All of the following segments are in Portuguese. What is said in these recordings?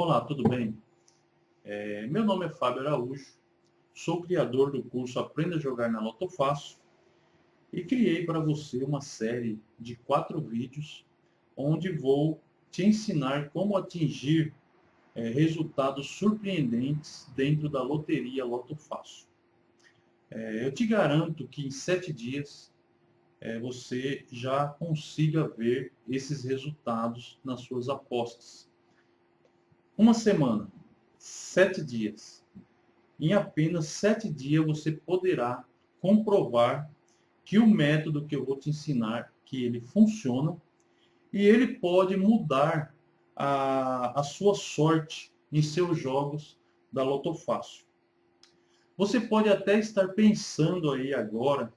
Olá, tudo bem? Meu nome é Fábio Araújo, sou criador do curso Aprenda a Jogar na Loto Fácil e criei para você uma série de 4 vídeos onde vou te ensinar como atingir resultados surpreendentes dentro da loteria Loto Fácil. Eu te garanto que em 7 dias você já consiga ver esses resultados nas suas apostas. Uma semana, 7 dias. Em apenas 7 dias você poderá comprovar que o método que eu vou te ensinar, que ele funciona e ele pode mudar a sua sorte em seus jogos da Loto Fácil. Você pode até estar pensando aí agora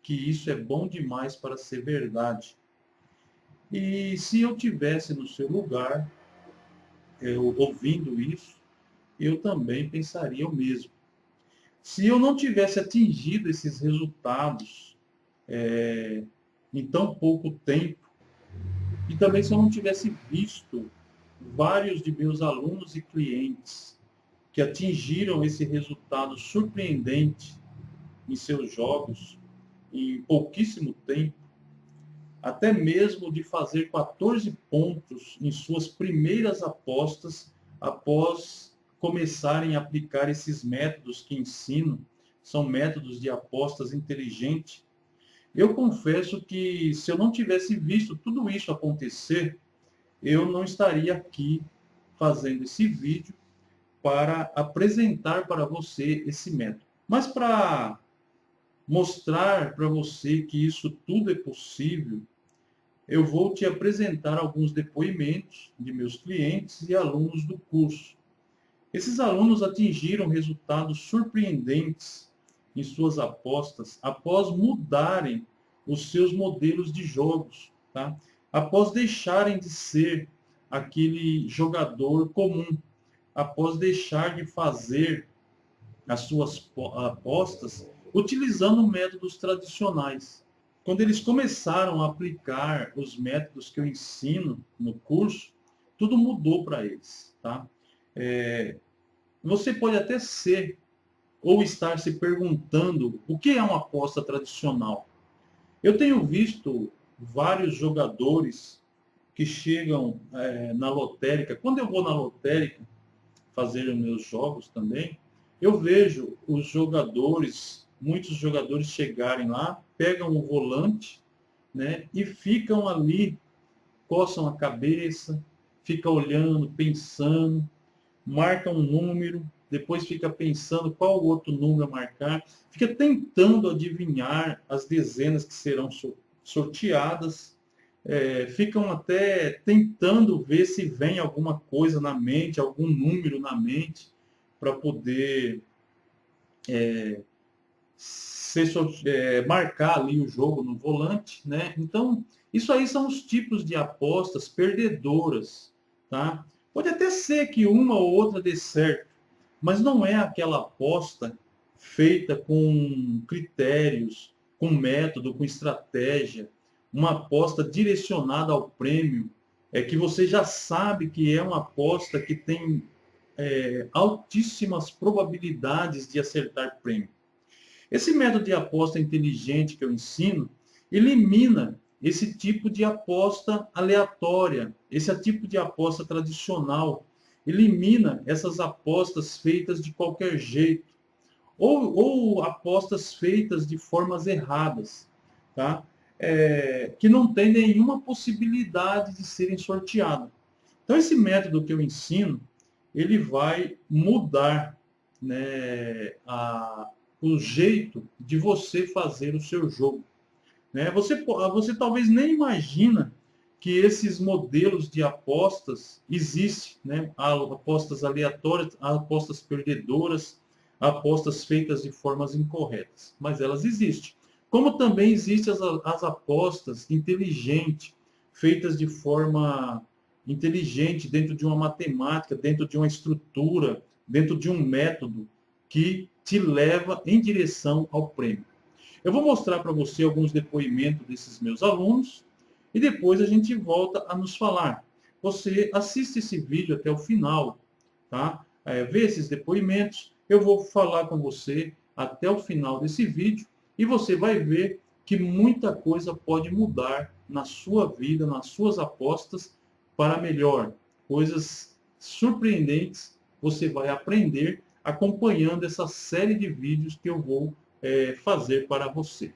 que isso é bom demais para ser verdade. E se eu tivesse no seu lugar, eu ouvindo isso, eu também pensaria o mesmo. Se eu não tivesse atingido esses resultados em tão pouco tempo, e também se eu não tivesse visto vários de meus alunos e clientes que atingiram esse resultado surpreendente em seus jogos em pouquíssimo tempo, até mesmo de fazer 14 pontos em suas primeiras apostas após começarem a aplicar esses métodos que ensino, são métodos de apostas inteligentes. Eu confesso que se eu não tivesse visto tudo isso acontecer, eu não estaria aqui fazendo esse vídeo para apresentar para você esse método. Mas para mostrar para você que isso tudo é possível, eu vou te apresentar alguns depoimentos de meus clientes e alunos do curso. Esses alunos atingiram resultados surpreendentes em suas apostas após mudarem os seus modelos de jogos, tá? Após deixarem de ser aquele jogador comum, após deixar de fazer as suas apostas utilizando métodos tradicionais. Quando eles começaram a aplicar os métodos que eu ensino no curso, tudo mudou para eles, tá? Você pode até ser ou estar se perguntando o que é uma aposta tradicional. Eu tenho visto vários jogadores que chegam na lotérica. Quando eu vou na lotérica fazer os meus jogos também, eu vejo os jogadores, muitos jogadores chegarem lá, pegam o volante, né, e ficam ali, coçam a cabeça, ficam olhando, pensando, marca um número, depois fica pensando qual outro número a marcar, fica tentando adivinhar as dezenas que serão sorteadas, ficam até tentando ver se vem alguma coisa na mente, algum número na mente, para poder marcar ali o jogo no volante, né? Então, isso aí são os tipos de apostas perdedoras, tá? Pode até ser que uma ou outra dê certo, mas não é aquela aposta feita com critérios, com método, com estratégia, uma aposta direcionada ao prêmio, que você já sabe que é uma aposta que tem altíssimas probabilidades de acertar prêmio. Esse método de aposta inteligente que eu ensino elimina esse tipo de aposta aleatória, esse tipo de aposta tradicional, elimina essas apostas feitas de qualquer jeito, ou apostas feitas de formas erradas, tá? Que não tem nenhuma possibilidade de serem sorteadas. Então, esse método que eu ensino, ele vai mudar, né, o jeito de você fazer o seu jogo, né? Você talvez nem imagina que esses modelos de apostas existem, né? Apostas aleatórias, apostas perdedoras, apostas feitas de formas incorretas, mas elas existem. Como também existem as apostas inteligentes, feitas de forma inteligente, dentro de uma matemática, dentro de uma estrutura, dentro de um método que te leva em direção ao prêmio. Eu vou mostrar para você alguns depoimentos desses meus alunos e depois a gente volta a nos falar. você assiste esse vídeo até o final, tá? Vê esses depoimentos, eu vou falar com você até o final desse vídeo e você vai ver que muita coisa pode mudar na sua vida, nas suas apostas para melhor. Coisas surpreendentes você vai aprender acompanhando essa série de vídeos que eu vou fazer para você.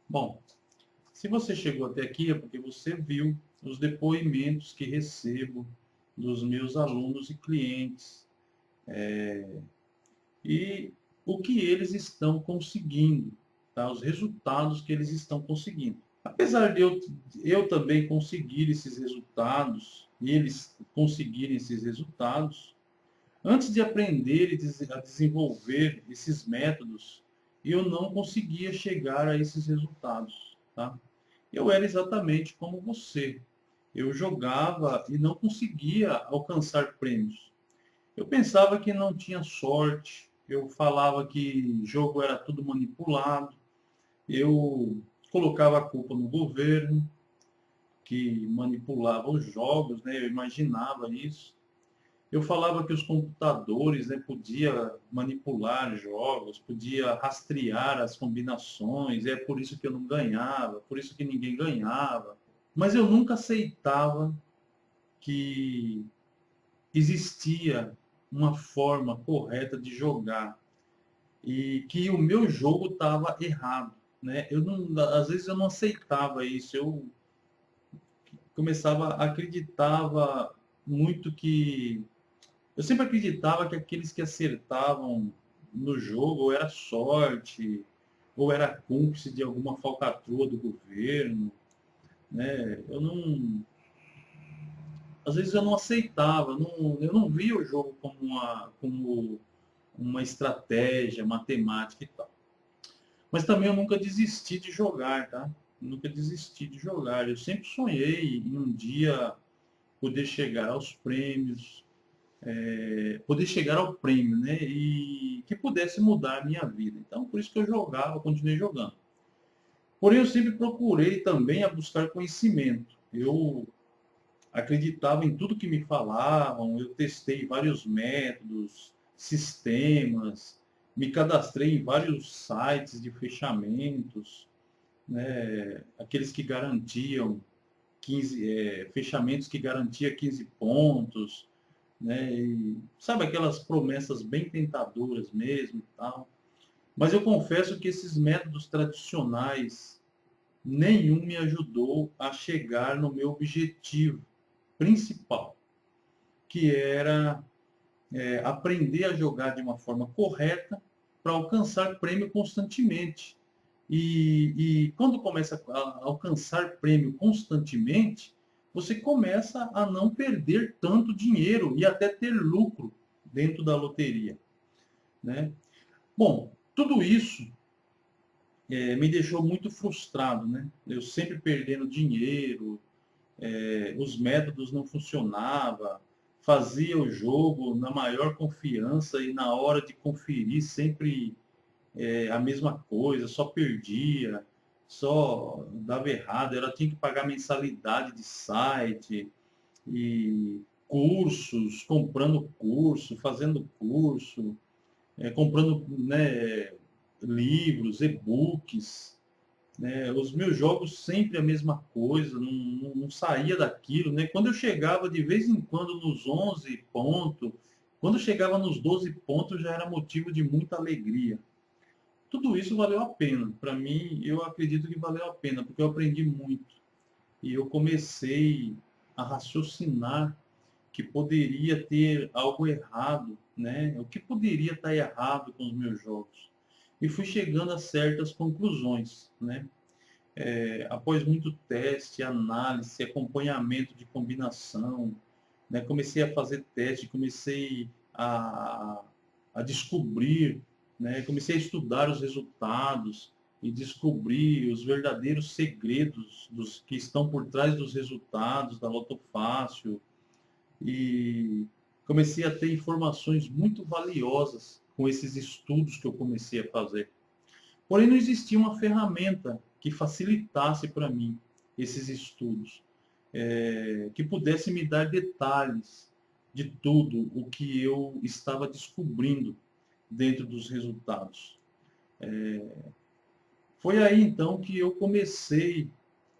Bom, se você chegou até aqui é porque você viu os depoimentos que recebo dos meus alunos e clientes e o que eles estão conseguindo, tá? Os resultados que eles estão conseguindo. Apesar de eu também conseguir esses resultados, e eles conseguirem esses resultados, antes de aprender a desenvolver esses métodos, eu não conseguia chegar a esses resultados, tá? Eu era exatamente como você. Eu jogava e não conseguia alcançar prêmios. Eu pensava que não tinha sorte, eu falava que jogo era tudo manipulado, eu colocava a culpa no governo, que manipulava os jogos, né? Eu imaginava isso. Eu falava que os computadores, né, podia manipular jogos, podia rastrear as combinações, é por isso que eu não ganhava, por isso que ninguém ganhava. Mas eu nunca aceitava que existia uma forma correta de jogar e que o meu jogo estava errado, né? Eu não, às vezes eu não aceitava isso, eu começava, acreditava muito que eu sempre acreditava que aqueles que acertavam no jogo ou era sorte, ou era cúmplice de alguma falcatrua do governo, né? Eu não, às vezes eu não aceitava, eu não via o jogo como uma estratégia matemática e tal. Mas também eu nunca desisti de jogar, tá? Nunca desisti de jogar. Eu sempre sonhei em um dia poder chegar aos prêmios, poder chegar ao prêmio, né? E que pudesse mudar a minha vida. Então, por isso que eu jogava, continuei jogando. Porém, eu sempre procurei também a buscar conhecimento. Eu acreditava em tudo que me falavam, eu testei vários métodos, sistemas, me cadastrei em vários sites de fechamentos, né? Aqueles que garantiam 15, fechamentos que garantia 15 pontos, né? E, sabe aquelas promessas bem tentadoras mesmo e tal. Mas eu confesso que esses métodos tradicionais, nenhum me ajudou a chegar no meu objetivo principal, que era aprender a jogar de uma forma correta para alcançar prêmio constantemente. E quando começa a alcançar prêmio constantemente, você começa a não perder tanto dinheiro e até ter lucro dentro da loteria, né? Bom, tudo isso me deixou muito frustrado, né? Eu sempre perdendo dinheiro, os métodos não funcionavam, fazia o jogo na maior confiança e na hora de conferir sempre a mesma coisa, só perdia, só dava errado, ela tinha que pagar mensalidade de site e cursos, comprando curso, fazendo curso, comprando, né, livros, e-books, né? Os meus jogos sempre a mesma coisa, não saía daquilo, né? Quando eu chegava de vez em quando nos 11 pontos, Quando chegava nos 12 pontos, já era motivo de muita alegria. Tudo isso valeu a pena. Para mim, eu acredito que valeu a pena, porque eu aprendi muito. E eu comecei a raciocinar que poderia ter algo errado, né? O que poderia estar errado com os meus jogos. E fui chegando a certas conclusões, né? Após muito teste, análise, acompanhamento de combinação, né? Comecei a fazer teste, comecei a descobrir, né? Comecei a estudar os resultados e descobrir os verdadeiros segredos dos que estão por trás dos resultados da Loto Fácil, e comecei a ter informações muito valiosas com esses estudos que eu comecei a fazer. Porém, não existia uma ferramenta que facilitasse para mim esses estudos, que pudesse me dar detalhes de tudo o que eu estava descobrindo dentro dos resultados. Foi aí então que eu comecei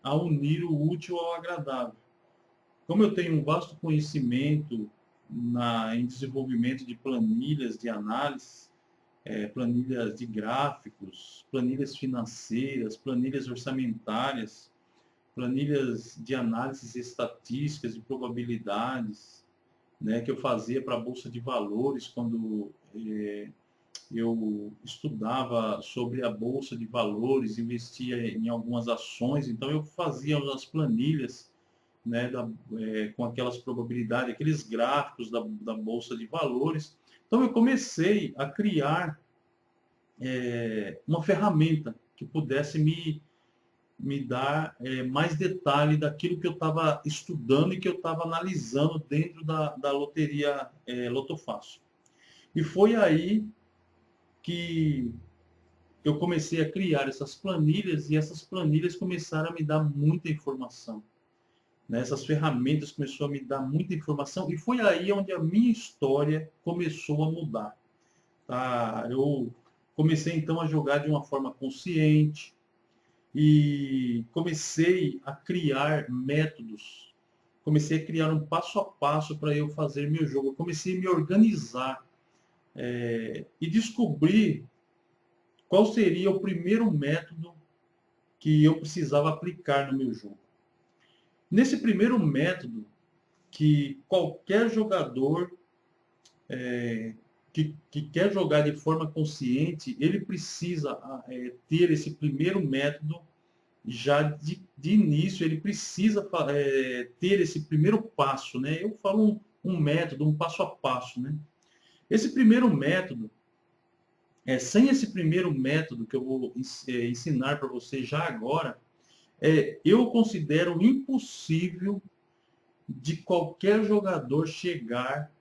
a unir o útil ao agradável. Como eu tenho um vasto conhecimento em desenvolvimento de planilhas de análise, planilhas de gráficos, planilhas financeiras, planilhas orçamentárias, planilhas de análises estatísticas de probabilidades, né, que eu fazia para a Bolsa de Valores quando eu estudava sobre a Bolsa de Valores, investia em algumas ações, então eu fazia as planilhas, né, com aquelas probabilidades, aqueles gráficos da Bolsa de Valores. Então eu comecei a criar uma ferramenta que pudesse me dar mais detalhe daquilo que eu estava estudando e que eu estava analisando dentro da loteria Loto Fácil. E foi aí que eu comecei a criar essas planilhas, e essas planilhas começaram a me dar muita informação, né? Essas ferramentas começaram a me dar muita informação, e foi aí onde a minha história começou a mudar. Tá? Eu comecei então a jogar de uma forma consciente e comecei a criar métodos, comecei a criar um passo a passo para eu fazer meu jogo. Eu comecei a me organizar e descobrir qual seria o primeiro método que eu precisava aplicar no meu jogo. Nesse primeiro método, que qualquer jogador que quer jogar de forma consciente, ele precisa ter esse primeiro método já de início, ele precisa ter esse primeiro passo, né? Eu falo um método, um passo a passo, né? Esse primeiro método, sem esse primeiro método que eu vou ensinar para você já agora, eu considero impossível de qualquer jogador chegar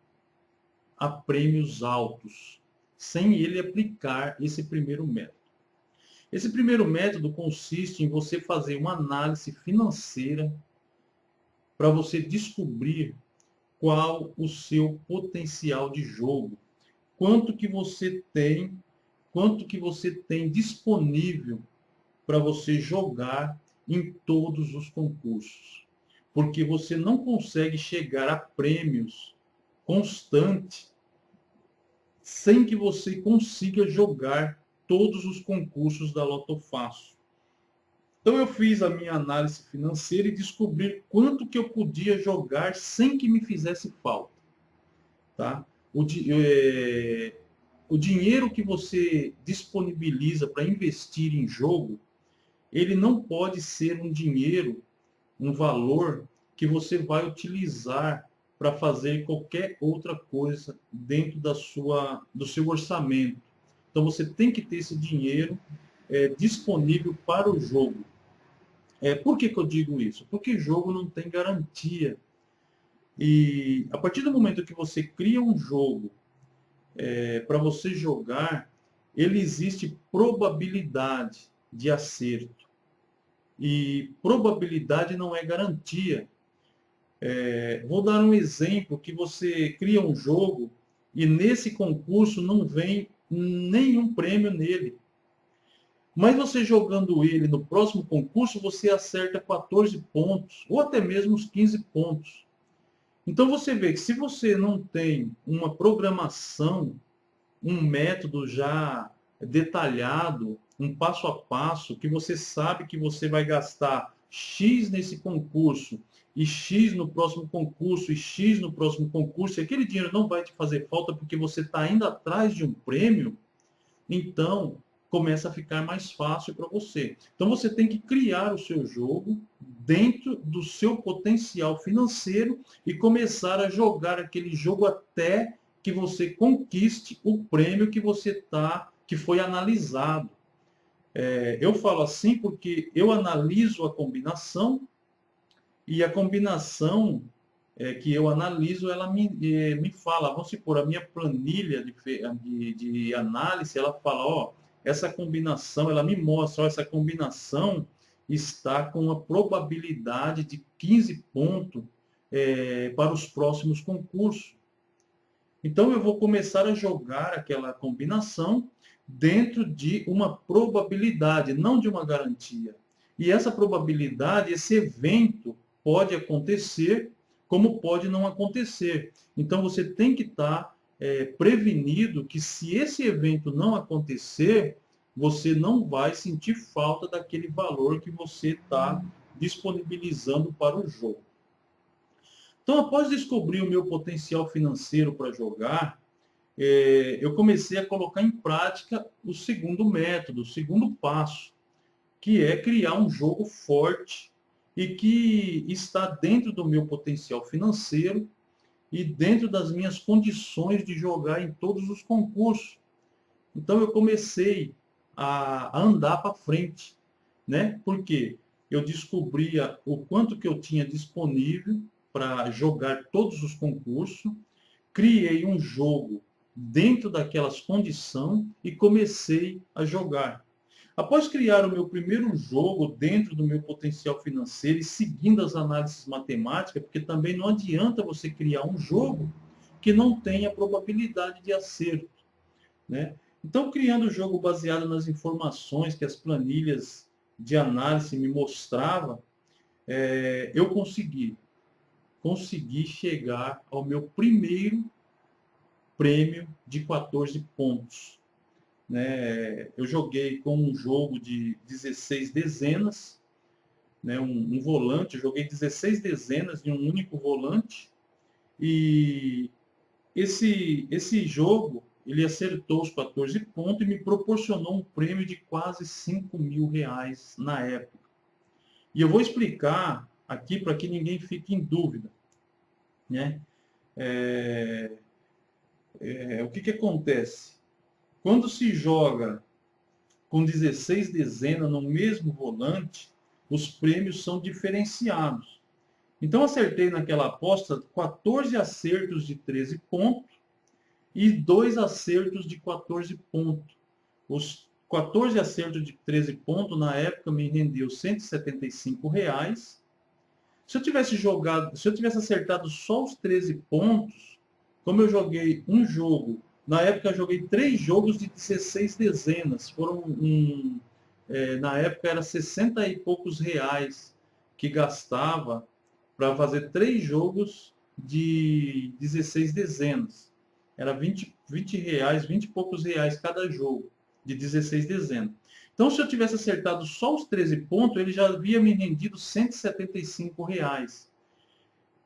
a prêmios altos sem ele aplicar esse primeiro método. Esse primeiro método consiste em você fazer uma análise financeira para você descobrir qual o seu potencial de jogo, quanto que você tem disponível para você jogar em todos os concursos. Porque você não consegue chegar a prêmios constantes sem que você consiga jogar todos os concursos da Loto Fácil. Então eu fiz a minha análise financeira e descobri quanto que eu podia jogar sem que me fizesse falta. Tá? O dinheiro que você disponibiliza para investir em jogo, ele não pode ser um dinheiro, um valor que você vai utilizar para fazer qualquer outra coisa dentro do seu orçamento. Então você tem que ter esse dinheiro disponível para o jogo. Por que eu digo isso? Porque jogo não tem garantia. E a partir do momento que você cria um jogo para você jogar, ele existe probabilidade de acerto. E probabilidade não é garantia. Vou dar um exemplo, que você cria um jogo e nesse concurso não vem nenhum prêmio nele. Mas você jogando ele no próximo concurso, você acerta 14 pontos, ou até mesmo os 15 pontos. Então você vê que se você não tem uma programação, um método já detalhado, um passo a passo, que você sabe que você vai gastar X nesse concurso, e X no próximo concurso, e X no próximo concurso, e aquele dinheiro não vai te fazer falta porque você está indo atrás de um prêmio, então começa a ficar mais fácil para você. Então você tem que criar o seu jogo dentro do seu potencial financeiro e começar a jogar aquele jogo até que você conquiste o prêmio que que foi analisado. Eu falo assim porque eu analiso a combinação e a combinação que eu analiso, ela me fala, vamos supor, a minha planilha de análise, ela fala, ó, essa combinação, ela me mostra, ó, essa combinação está com uma probabilidade de 15 pontos para os próximos concursos. Então, eu vou começar a jogar aquela combinação dentro de uma probabilidade, não de uma garantia. E essa probabilidade, esse evento pode acontecer, como pode não acontecer. Então, você tem que estar prevenido que se esse evento não acontecer, você não vai sentir falta daquele valor que você está disponibilizando para o jogo. Então, após descobrir o meu potencial financeiro para jogar, eu comecei a colocar em prática o segundo método, o segundo passo, que é criar um jogo forte e que está dentro do meu potencial financeiro e dentro das minhas condições de jogar em todos os concursos. Então, eu comecei a andar para frente, né? Porque eu descobria o quanto que eu tinha disponível para jogar todos os concursos, criei um jogo dentro daquelas condições e comecei a jogar. Após criar o meu primeiro jogo dentro do meu potencial financeiro e seguindo as análises matemáticas, porque também não adianta você criar um jogo que não tenha probabilidade de acerto, né? Então, criando o jogo baseado nas informações que as planilhas de análise me mostravam, eu consegui chegar ao meu primeiro prêmio de 14 pontos. Né? Eu joguei com um jogo de 16 dezenas, né? um volante, eu joguei 16 dezenas de um único volante, e esse jogo, ele acertou os 14 pontos e me proporcionou um prêmio de quase 5 mil reais na época. E eu vou explicar aqui para que ninguém fique em dúvida, né? O que acontece? Quando se joga com 16 dezenas no mesmo volante, os prêmios são diferenciados. Então, acertei naquela aposta 14 acertos de 13 pontos e 2 acertos de 14 pontos. Os 14 acertos de 13 pontos, na época, me rendeu R$ 175. Se eu tivesse acertado só os 13 pontos, como eu joguei um jogo, na época eu joguei 3 jogos de 16 dezenas, na época era 60 e poucos reais que gastava para fazer 3 jogos de 16 dezenas. Era 20 reais, 20 e poucos reais cada jogo de 16 dezenas. Então, se eu tivesse acertado só os 13 pontos, ele já havia me rendido R$ 175.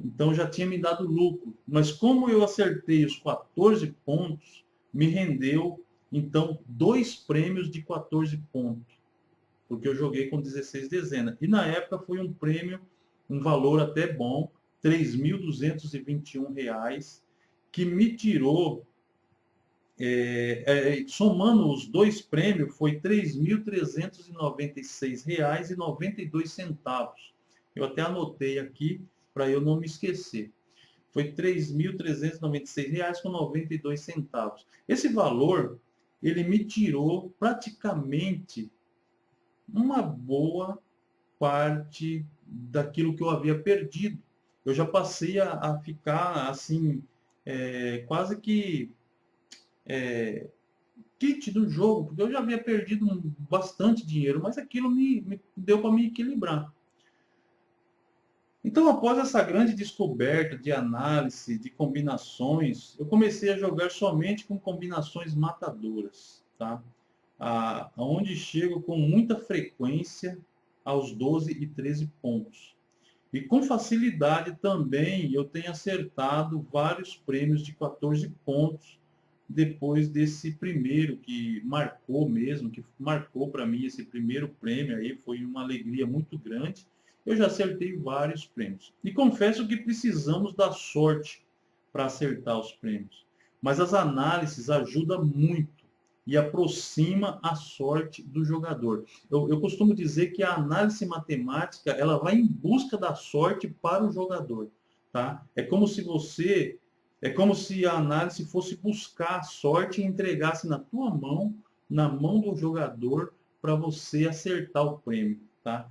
Então, já tinha me dado lucro. Mas como eu acertei os 14 pontos, me rendeu, então, 2 prêmios de 14 pontos. Porque eu joguei com 16 dezenas. E na época foi um prêmio, um valor até bom, R$ 3.221, que me tirou, somando os 2 prêmios, foi R$ 3.396,92. Eu até anotei aqui para eu não me esquecer. Foi R$ 3.396,92. Esse valor, ele me tirou praticamente uma boa parte daquilo que eu havia perdido. Eu já passei a ficar assim, quase que kit do jogo, porque eu já havia perdido bastante dinheiro, mas aquilo me deu para me equilibrar. Então, após essa grande descoberta de análise, de combinações, eu comecei a jogar somente com combinações matadoras, tá? Onde chego com muita frequência aos 12 e 13 pontos. E com facilidade também eu tenho acertado vários prêmios de 14 pontos depois desse primeiro que marcou mesmo, que marcou para mim esse primeiro prêmio aí, foi uma alegria muito grande. Eu já acertei vários prêmios. E confesso que precisamos da sorte para acertar os prêmios. Mas as análises ajudam muito e aproxima a sorte do jogador. Eu costumo dizer que a análise matemática ela vai em busca da sorte para o jogador, tá? É como se a análise fosse buscar a sorte e entregasse na tua mão, na mão do jogador, para você acertar o prêmio, tá?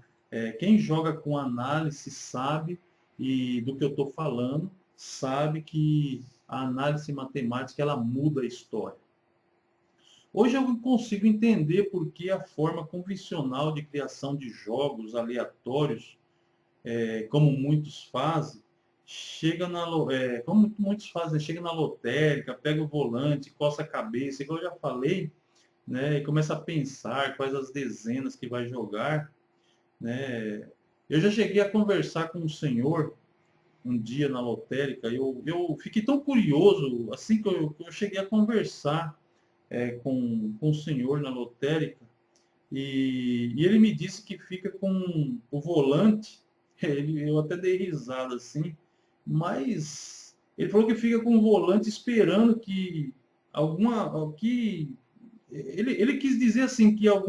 Quem joga com análise sabe e do que eu estou falando, sabe que a análise matemática ela muda a história. Hoje eu consigo entender por que a forma convencional de criação de jogos aleatórios, como muitos fazem, como muitos fazem, chega na lotérica, pega o volante, coça a cabeça, igual eu já falei, né, e começa a pensar quais as dezenas que vai jogar, né. Eu já cheguei a conversar com um senhor um dia na lotérica, eu fiquei tão curioso, assim que eu cheguei a conversar com o senhor na lotérica, e ele me disse que fica com o volante, eu até dei risada assim, mas ele falou que fica com o volante esperando que que ele quis dizer assim que eu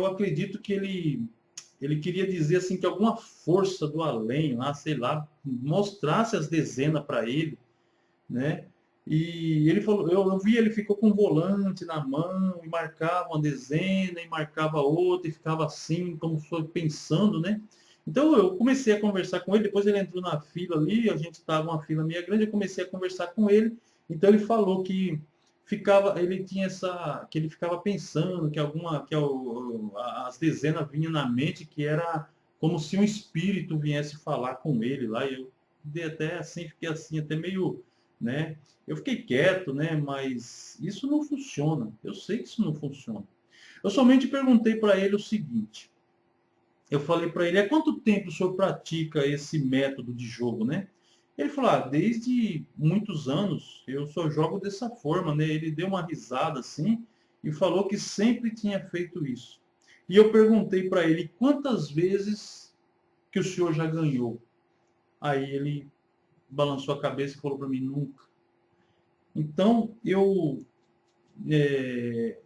acredito que ele queria dizer assim que alguma força do além, lá, sei lá, mostrasse as dezenas para ele, né? E ele falou, eu vi, ele ficou com um volante na mão e marcava uma dezena e marcava outra e ficava assim, como foi pensando, né? Então eu comecei a conversar com ele, depois ele entrou na fila ali, a gente estava uma fila meio grande, eu comecei a conversar com ele, então ele falou que ele tinha que ele ficava pensando que as dezenas vinham na mente, que era como se um espírito viesse falar com ele lá, e eu dei até assim, fiquei assim, até meio, né? Eu fiquei quieto, né? Mas isso não funciona. Eu sei que isso não funciona. Eu somente perguntei para ele o seguinte. Eu falei para ele, há quanto tempo o senhor pratica esse método de jogo, né? Ele falou, desde muitos anos eu só jogo dessa forma, né? Ele deu uma risada assim e falou que sempre tinha feito isso. E eu perguntei para ele, quantas vezes que o senhor já ganhou? Aí ele balançou a cabeça e falou para mim, nunca. Então, eu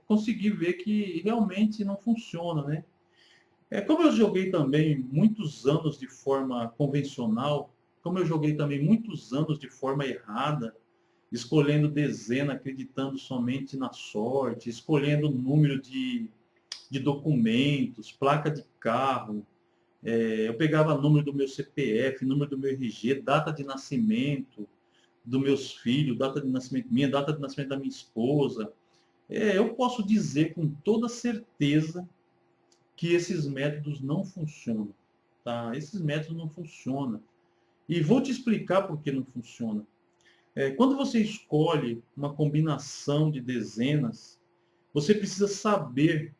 consegui ver que realmente não funciona, né? Como eu joguei também muitos anos de forma convencional, como eu joguei também muitos anos de forma errada, escolhendo dezena, acreditando somente na sorte, escolhendo número de documentos, placa de carro, eu pegava número do meu CPF, número do meu RG, data de nascimento dos meus filhos, data de nascimento minha, data de nascimento da minha esposa. Eu posso dizer com toda certeza que esses métodos não funcionam, tá? Esses métodos não funcionam. E vou te explicar por que não funciona. Quando você escolhe uma combinação de dezenas, você precisa saber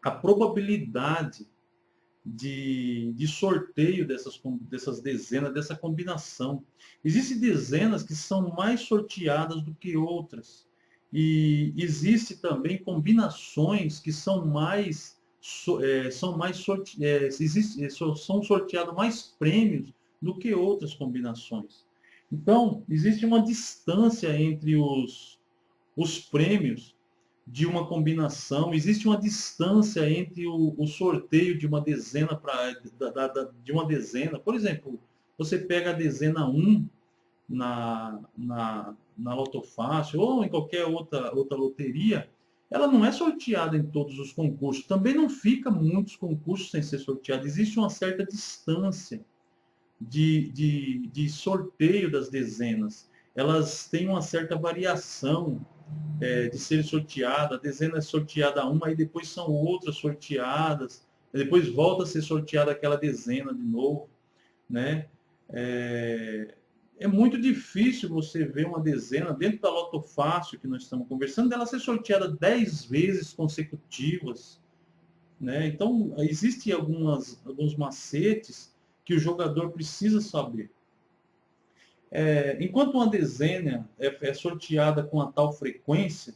a probabilidade de sorteio dessas dezenas, dessa combinação. Existem dezenas que são mais sorteadas do que outras. E existe também combinações que são sorteados mais prêmios do que outras combinações. Então, existe uma distância entre os prêmios de uma combinação, existe uma distância entre o sorteio de uma dezena de uma dezena. Por exemplo, você pega a dezena 1 na Loto Fácil ou em qualquer outra loteria, ela não é sorteada em todos os concursos. Também não fica muitos concursos sem ser sorteado. Existe uma certa distância de sorteio das dezenas. Elas têm uma certa variação de ser sorteada, a dezena é sorteada uma, e depois são outras sorteadas, depois volta a ser sorteada aquela dezena de novo, né? É muito difícil você ver uma dezena dentro da Loto Fácil que nós estamos conversando, dela ser sorteada 10 vezes consecutivas, né? Então, existem alguns macetes que o jogador precisa saber. Enquanto uma dezena é sorteada com a tal frequência,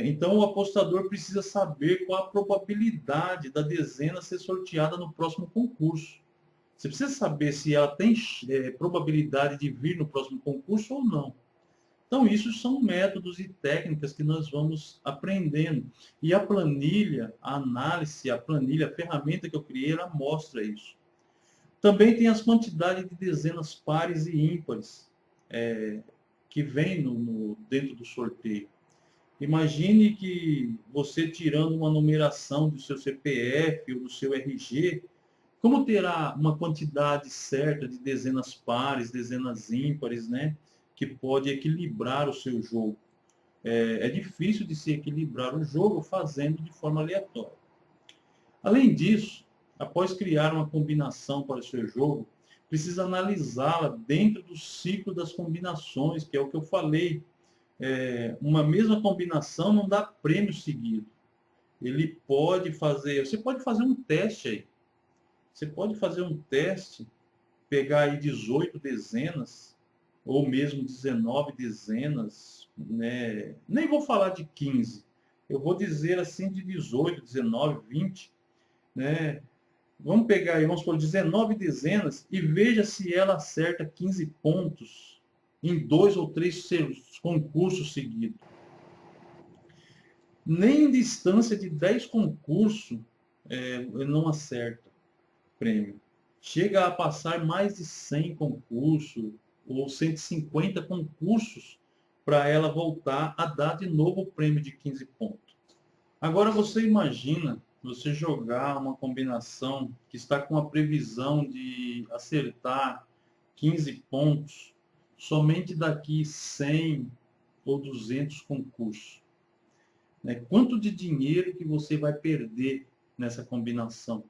então o apostador precisa saber qual a probabilidade da dezena ser sorteada no próximo concurso. Você precisa saber se ela tem probabilidade de vir no próximo concurso ou não. Então, isso são métodos e técnicas que nós vamos aprendendo. E a planilha, a análise, a planilha, a ferramenta que eu criei, ela mostra isso. Também tem as quantidades de dezenas pares e ímpares que vem dentro do sorteio. Imagine que você tirando uma numeração do seu CPF ou do seu RG, como terá uma quantidade certa de dezenas pares, dezenas ímpares, né, que pode equilibrar o seu jogo? É difícil de se equilibrar o jogo fazendo de forma aleatória. Além disso, após criar uma combinação para o seu jogo, precisa analisá-la dentro do ciclo das combinações, que é o que eu falei. Uma mesma combinação não dá prêmio seguido. Você pode fazer um teste aí. Você pode fazer um teste, pegar aí 18 dezenas, ou mesmo 19 dezenas, né? Nem vou falar de 15. Eu vou dizer assim de 18, 19, 20, né? Vamos pegar aí, vamos por 19 dezenas e veja se ela acerta 15 pontos em 2 ou 3 concursos seguidos. Nem em distância de 10 concursos não acerta prêmio. Chega a passar mais de 100 concursos ou 150 concursos para ela voltar a dar de novo o prêmio de 15 pontos. Agora você imagina você jogar uma combinação que está com a previsão de acertar 15 pontos somente daqui 100 ou 200 concursos. Quanto de dinheiro que você vai perder nessa combinação?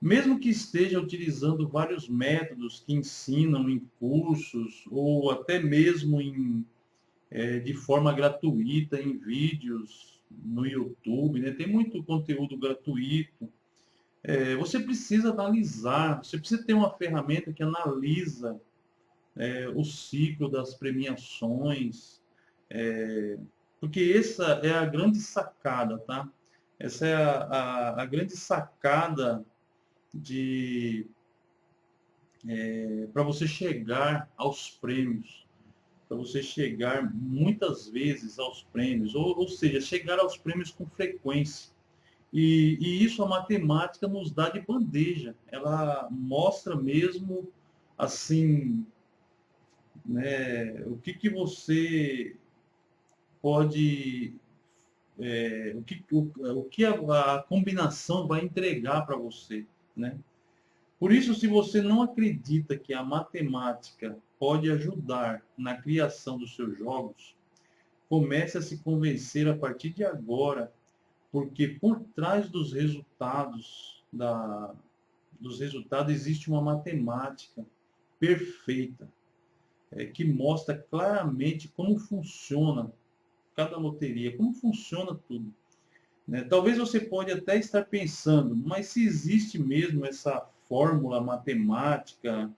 Mesmo que esteja utilizando vários métodos que ensinam em cursos ou até mesmo de forma gratuita em vídeos no YouTube, né? Tem muito conteúdo gratuito. Você precisa analisar, você precisa ter uma ferramenta que analisa o ciclo das premiações, porque essa é a grande sacada, tá? Essa é a grande sacada para você chegar aos prêmios, para você chegar muitas vezes aos prêmios, ou seja, chegar aos prêmios com frequência. E isso a matemática nos dá de bandeja. Ela mostra mesmo assim, né, o que você pode, o que a combinação vai entregar para você, né? Por isso, se você não acredita que a matemática pode ajudar na criação dos seus jogos, comece a se convencer a partir de agora, porque por trás dos resultados existe uma matemática perfeita, que mostra claramente como funciona cada loteria, como funciona tudo, né? Talvez você pode até estar pensando, mas se existe mesmo essa fórmula matemática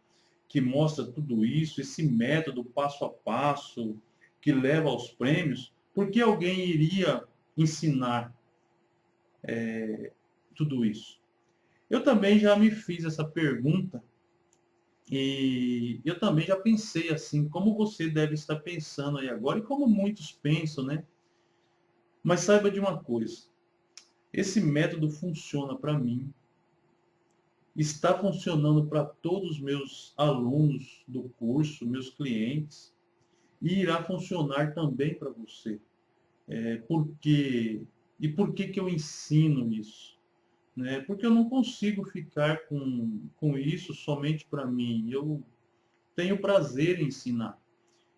que mostra tudo isso, esse método passo a passo que leva aos prêmios, por que alguém iria ensinar tudo isso? Eu também já me fiz essa pergunta e eu também já pensei assim, como você deve estar pensando aí agora e como muitos pensam, né? Mas saiba de uma coisa, esse método funciona para mim, está funcionando para todos os meus alunos do curso, meus clientes, e irá funcionar também para você. Por que eu ensino isso? Né? Porque eu não consigo ficar com isso somente para mim. Eu tenho prazer em ensinar.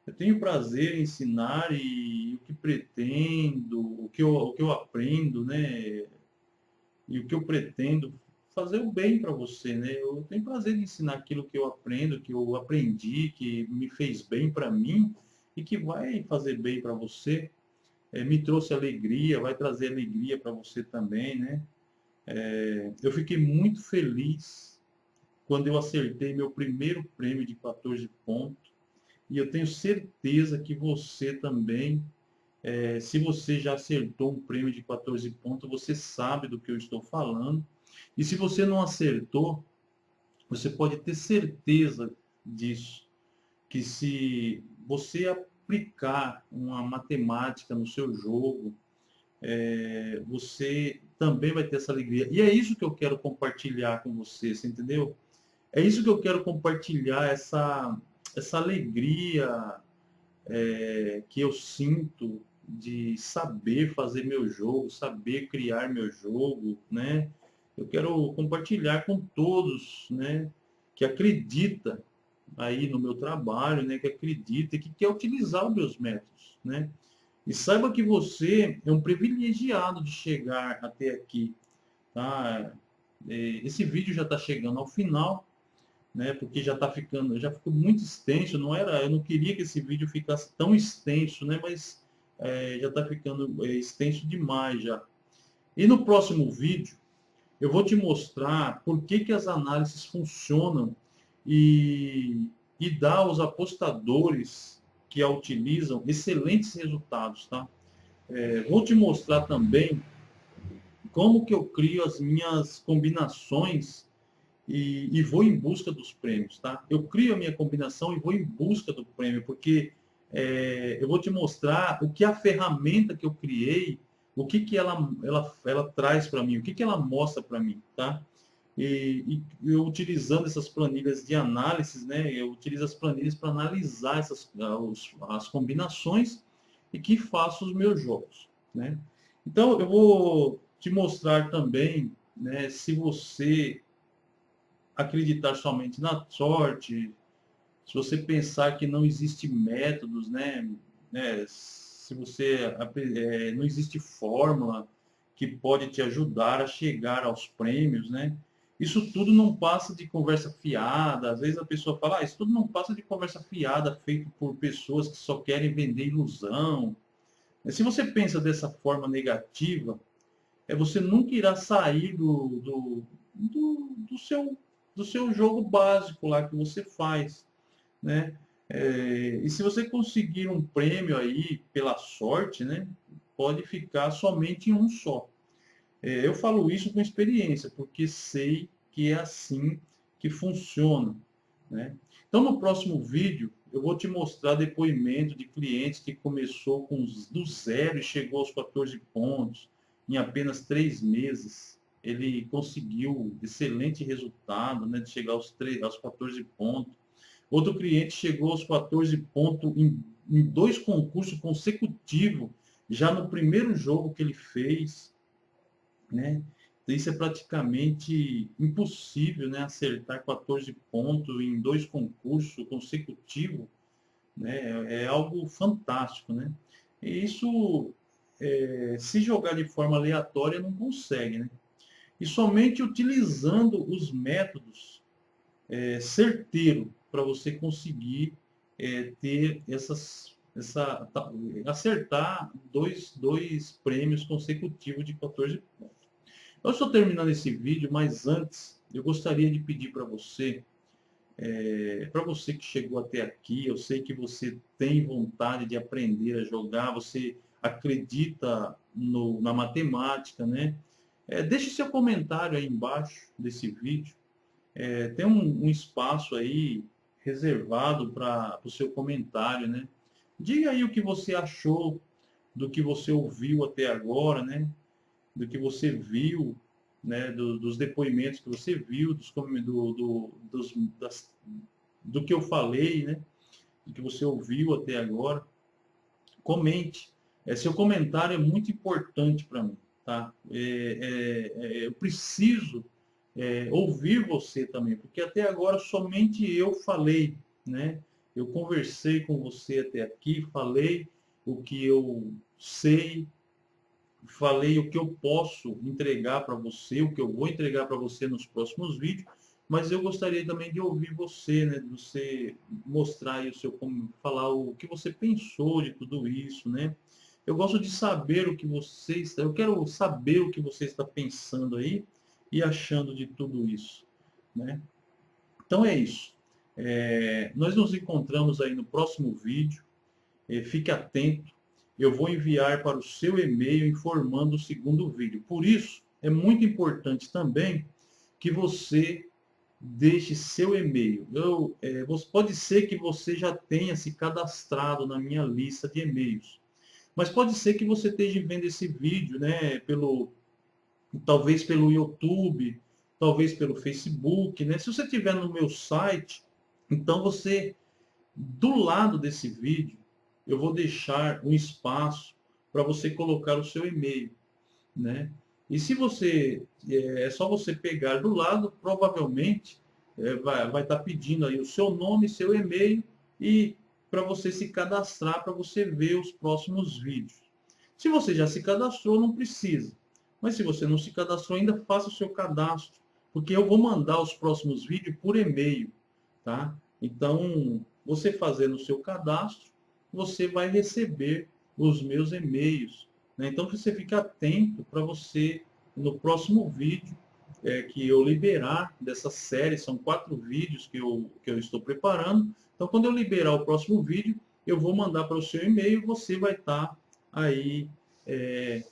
Eu tenho prazer em ensinar e o que pretendo, o que eu aprendo, né? e o que eu pretendo fazer o bem para você, né? Eu tenho prazer em ensinar aquilo que eu aprendo, que eu aprendi, que me fez bem para mim e que vai fazer bem para você. Me trouxe alegria, vai trazer alegria para você também, né? Eu fiquei muito feliz quando eu acertei meu primeiro prêmio de 14 pontos. E eu tenho certeza que você também, se você já acertou um prêmio de 14 pontos, você sabe do que eu estou falando. E se você não acertou, você pode ter certeza disso, que se você aplicar uma matemática no seu jogo, você também vai ter essa alegria. E é isso que eu quero compartilhar com você, você entendeu? É isso que eu quero compartilhar, essa alegria que eu sinto de saber fazer meu jogo, saber criar meu jogo, né? Eu quero compartilhar com todos, né, que acredita aí no meu trabalho, né, que acredita e que quer utilizar os meus métodos, né? E saiba que você é um privilegiado de chegar até aqui, tá? Esse vídeo já está chegando ao final, né? Porque já ficou muito extenso. Eu não queria que esse vídeo ficasse tão extenso, né? Mas já está ficando extenso demais já. E no próximo vídeo eu vou te mostrar por que que as análises funcionam e, e dá aos apostadores que a utilizam excelentes resultados, tá? Vou te mostrar também como que eu crio as minhas combinações e vou em busca dos prêmios, tá? Eu crio a minha combinação e vou em busca do prêmio, porque eu vou te mostrar o que a ferramenta que eu criei, o que que ela traz para mim, o que que ela mostra para mim, tá? E eu utilizando essas planilhas de análise, né? Eu utilizo as planilhas para analisar as combinações e que faço os meus jogos, né? Então, eu vou te mostrar também, né, se você acreditar somente na sorte, se você pensar que não existe métodos, se você não existe fórmula que pode te ajudar a chegar aos prêmios, né? Isso tudo não passa de conversa fiada. Às vezes a pessoa fala, isso tudo não passa de conversa fiada, feito por pessoas que só querem vender ilusão. Se você pensa dessa forma negativa, você nunca irá sair do seu jogo básico lá que você faz, né? E se você conseguir um prêmio aí pela sorte, né, pode ficar somente em um só. Eu falo isso com experiência, porque sei que é assim que funciona, né? Então, no próximo vídeo, eu vou te mostrar depoimento de clientes que começou do zero e chegou aos 14 pontos em apenas 3 meses. Ele conseguiu excelente resultado, né, de chegar aos 14 pontos. Outro cliente chegou aos 14 pontos em 2 concursos consecutivos, já no primeiro jogo que ele fez, né? Então, isso é praticamente impossível, né? Acertar 14 pontos em 2 concursos consecutivos, né? É algo fantástico, né? E isso, se jogar de forma aleatória, não consegue, né? E somente utilizando os métodos certeiro para você conseguir ter acertar dois prêmios consecutivos de 14 pontos. Eu estou terminando esse vídeo, mas antes eu gostaria de pedir para você que chegou até aqui, eu sei que você tem vontade de aprender a jogar, você acredita na matemática, né? Deixe seu comentário aí embaixo desse vídeo. Tem um espaço aí reservado para o seu comentário, né? Diga aí o que você achou do que você ouviu até agora, né? Do que você viu, né, dos depoimentos que você viu, do que eu falei, né, do que você ouviu até agora. Comente. Seu comentário é muito importante para mim, tá? Eu preciso ouvir você também, porque até agora somente eu falei, né? Eu conversei com você até aqui, falei o que eu sei, falei o que eu posso entregar para você, o que eu vou entregar para você nos próximos vídeos, mas eu gostaria também de ouvir você, né? De você mostrar aí o seu, como falar o que você pensou de tudo isso, né? Eu gosto de saber o que você está, eu quero saber o que você está pensando aí e achando de tudo isso, né? Então é isso. Nós nos encontramos aí no próximo vídeo. Fique atento. Eu vou enviar para o seu e-mail informando o segundo vídeo. Por isso, é muito importante também que você deixe seu e-mail. Pode ser que você já tenha se cadastrado na minha lista de e-mails, mas pode ser que você esteja vendo esse vídeo, né, talvez pelo YouTube, talvez pelo Facebook, né? Se você estiver no meu site, então você, do lado desse vídeo, eu vou deixar um espaço para você colocar o seu e-mail, né? E se você, é só você pegar do lado, provavelmente vai estar pedindo aí o seu nome, seu e-mail e para você se cadastrar, para você ver os próximos vídeos. Se você já se cadastrou, não precisa. Mas se você não se cadastrou ainda, faça o seu cadastro, porque eu vou mandar os próximos vídeos por e-mail, tá? Então, você fazendo o seu cadastro, você vai receber os meus e-mails, né? Então, você fica atento para você, no próximo vídeo que eu liberar dessa série, são 4 vídeos que eu estou preparando. Então, quando eu liberar o próximo vídeo, eu vou mandar para o seu e-mail e você vai estar aí é,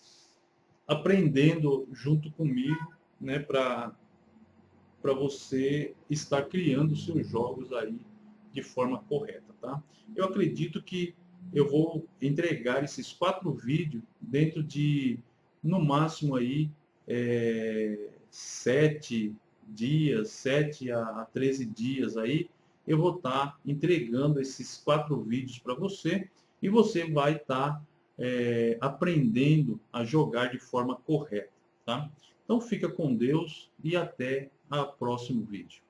aprendendo junto comigo, né, para você estar criando seus jogos aí de forma correta, tá? Eu acredito que eu vou entregar esses 4 vídeos dentro de, no máximo aí, 7 dias, 7 a 13 dias aí, eu vou estar entregando esses 4 vídeos para você e você vai estar aprendendo a jogar de forma correta, tá? Então fica com Deus e até o próximo vídeo.